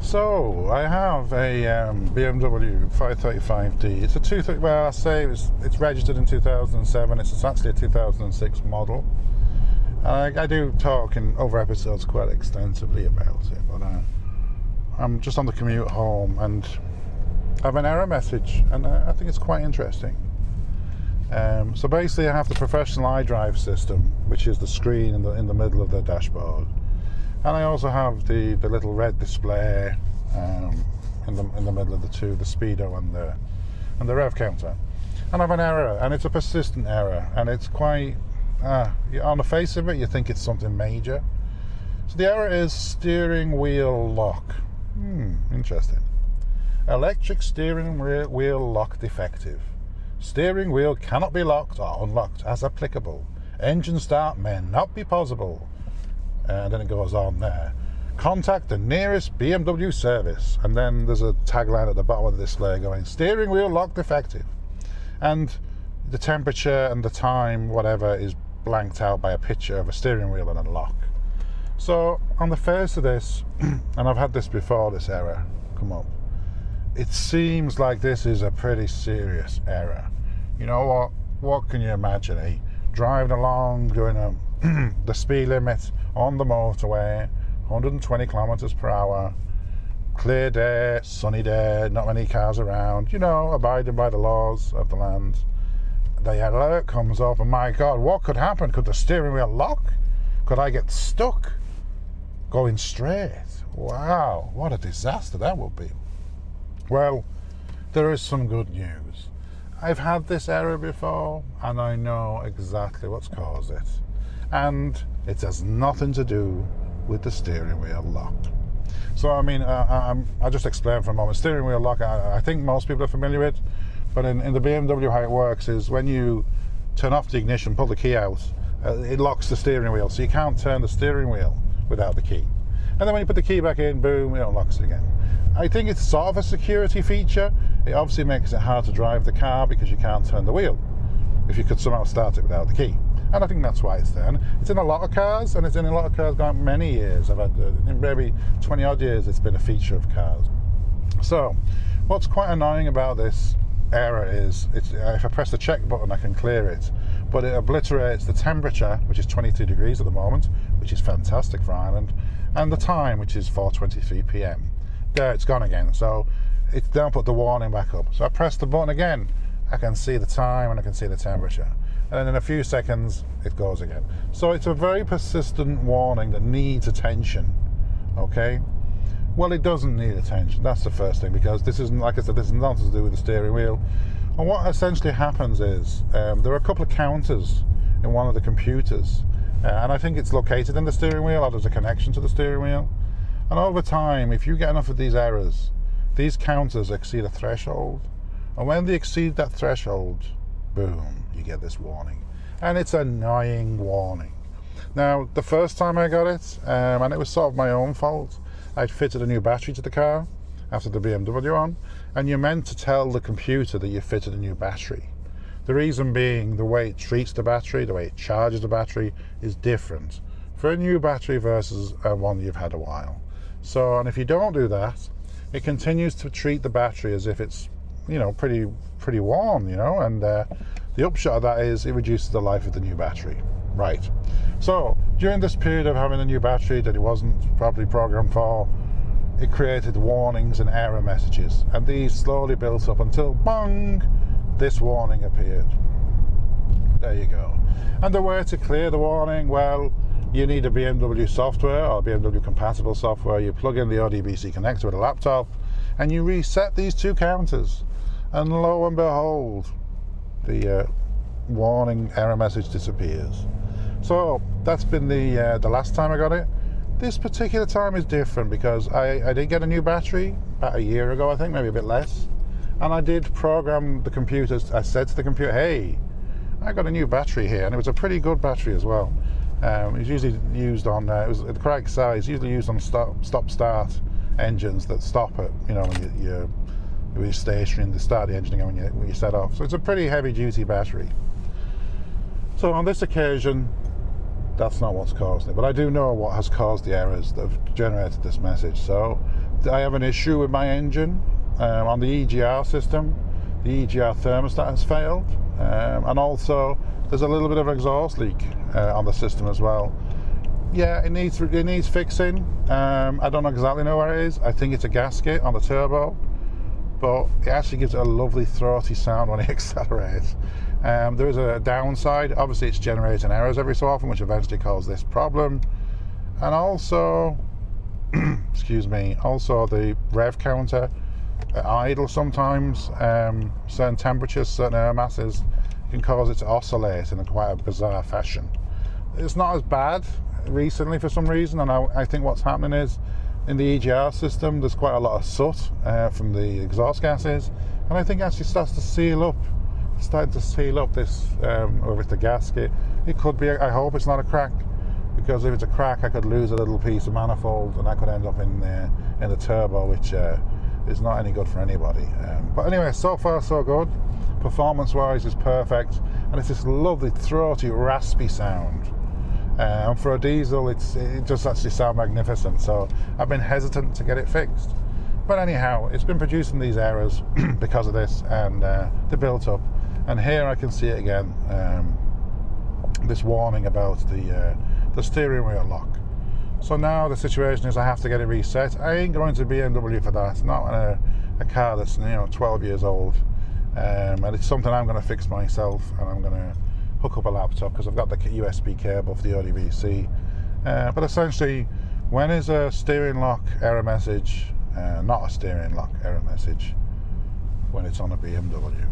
So I have a BMW 535D. It's a 230. Well, I say it's registered in 2007. It's actually a 2006 model. I do talk in other episodes quite extensively about it, but I'm just on the commute home and I have an error message, and I think it's quite interesting. So basically, I have the professional iDrive system, which is the screen in the middle of the dashboard. And I also have the little red display in the middle of the two, the speedo and the rev counter. And I have an error, and it's a persistent error, and it's quite on the face of it, you think it's something major. So the error is steering wheel lock. Interesting. Electric steering wheel lock defective. Steering wheel cannot be locked or unlocked as applicable. Engine start may not be possible. And then it goes on there. Contact the nearest BMW service. And then there's a tagline at the bottom of the display going, steering wheel lock defective. And the temperature and the time, whatever, is blanked out by a picture of a steering wheel and a lock. So on the face of this, and I've had this before, this error come up, it seems like this is a pretty serious error. You know what can you imagine, eh? Driving along, doing the speed limit on the motorway, 120 kilometers per hour, clear day, sunny day, not many cars around, abiding by the laws of the land. The alert comes up, and my God, what could happen? Could the steering wheel lock? Could I get stuck going straight? Wow, what a disaster that would be. Well, there is some good news. I've had this error before, and I know exactly what's caused it. And it has nothing to do with the steering wheel lock. So, I mean, I'll just explain for a moment. Steering wheel lock, I think most people are familiar with, but in the BMW, how it works is when you turn off the ignition, pull the key out, it locks the steering wheel, so you can't turn the steering wheel without the key. And then when you put the key back in, boom, it unlocks it again. I think it's sort of a security feature. It obviously makes it hard to drive the car because you can't turn the wheel if you could somehow start it without the key. And I think that's why it's there. And it's in a lot of cars, and it's in a lot of cars going many years. I've had, in maybe 20 odd years, it's been a feature of cars. So, what's quite annoying about this error is, if I press the check button, I can clear it. But it obliterates the temperature, which is 22 degrees at the moment, which is fantastic for Ireland, and the time, which is 4:23 p.m. There, it's gone again. So, it's don't put the warning back up. So I press the button again, I can see the time and I can see the temperature. And then in a few seconds, it goes again. So it's a very persistent warning that needs attention, okay? Well, it doesn't need attention, that's the first thing, because this isn't, like I said, this is nothing to do with the steering wheel. And what essentially happens is, there are a couple of counters in one of the computers, and I think it's located in the steering wheel, or there's a connection to the steering wheel. And over time, if you get enough of these errors, these counters exceed a threshold. And when they exceed that threshold, boom, you get this warning. And it's an annoying warning. Now, the first time I got it, and it was sort of my own fault, I'd fitted a new battery to the car after the BMW on, and you're meant to tell the computer that you fitted a new battery. The reason being, the way it treats the battery, the way it charges the battery is different for a new battery versus one you've had a while. So, and if you don't do that, it continues to treat the battery as if it's, pretty warm, and the upshot of that is it reduces the life of the new battery. Right. So, during this period of having a new battery that it wasn't properly programmed for, it created warnings and error messages, and these slowly built up until, bang, this warning appeared. There you go. And the way to clear the warning, well, you need a BMW software or BMW compatible software. You plug in the ODBC connector with a laptop and you reset these two counters, and lo and behold, the warning error message disappears. So that's been the last time I got it. This particular time is different because I did get a new battery about a year ago, I think, maybe a bit less, and I did program the computer. I said to the computer, hey, I got a new battery here, and it was a pretty good battery as well. It was usually used on, it was the correct size, usually used on stop-start engines that stop at, when you're stationary and they start the engine again when you set off. So it's a pretty heavy-duty battery. So on this occasion, that's not what's caused it, but I do know what has caused the errors that have generated this message. So I have an issue with my engine on the EGR system. The EGR thermostat has failed, and also there's a little bit of exhaust leak on the system as well. Yeah, it needs fixing. I don't exactly know where it is. I think it's a gasket on the turbo, but it actually gives it a lovely throaty sound when it accelerates. There is a downside. Obviously, it's generating errors every so often, which eventually caused this problem. And also, excuse me, also the rev counter at idle sometimes, certain temperatures, certain air masses can cause it to oscillate in quite a bizarre fashion. It's not as bad recently for some reason, and I think what's happening is in the EGR system there's quite a lot of soot from the exhaust gases, and I think it actually starts to seal up. It's starting to seal up this over the gasket. It could be, I hope it's not a crack, because if it's a crack I could lose a little piece of manifold and that could end up in the turbo, which is not any good for anybody. But anyway, so far so good. Performance wise is perfect, and it's this lovely throaty raspy sound, and for a diesel it just actually sounds magnificent. So I've been hesitant to get it fixed, but anyhow it's been producing these errors because of this, and they built up, and here I can see it again, this warning about the steering wheel lock. So now the situation is I have to get it reset. I ain't going to BMW for that, not a car that's 12 years old. And it's something I'm going to fix myself, and I'm going to hook up a laptop because I've got the USB cable for the ODVC. But essentially, when is a steering lock error message not a steering lock error message when it's on a BMW?